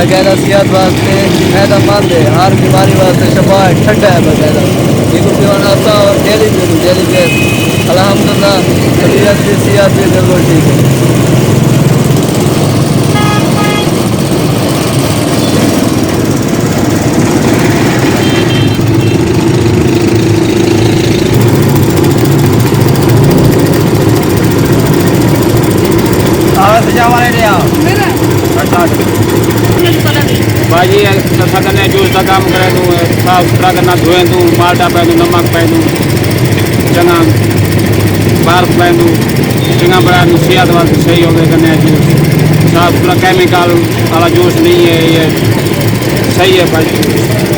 बकायदा सेहत वास्ते फायदेमंद है, हर बीमारी वास्ते शफा है, ठंडा है बकायदा। ये को पीना आता और डेली पे अल्हम्दुलिल्लाह तबीयत भी सेहत भी बिल्कुल ठीक है। भाजी सकने जूस का काम करे दूँ, साफ सुथरा करना, धोए दूँ, माल्टा पै दूँ, नमक पै दूँ, चंगा बर्फ पै दूँ, चंगा बड़ा सेहत वास्ते सही हो गए करने जूस। साफ सुथरा केमिकल वाला जूस नहीं है, ये सही है भाई।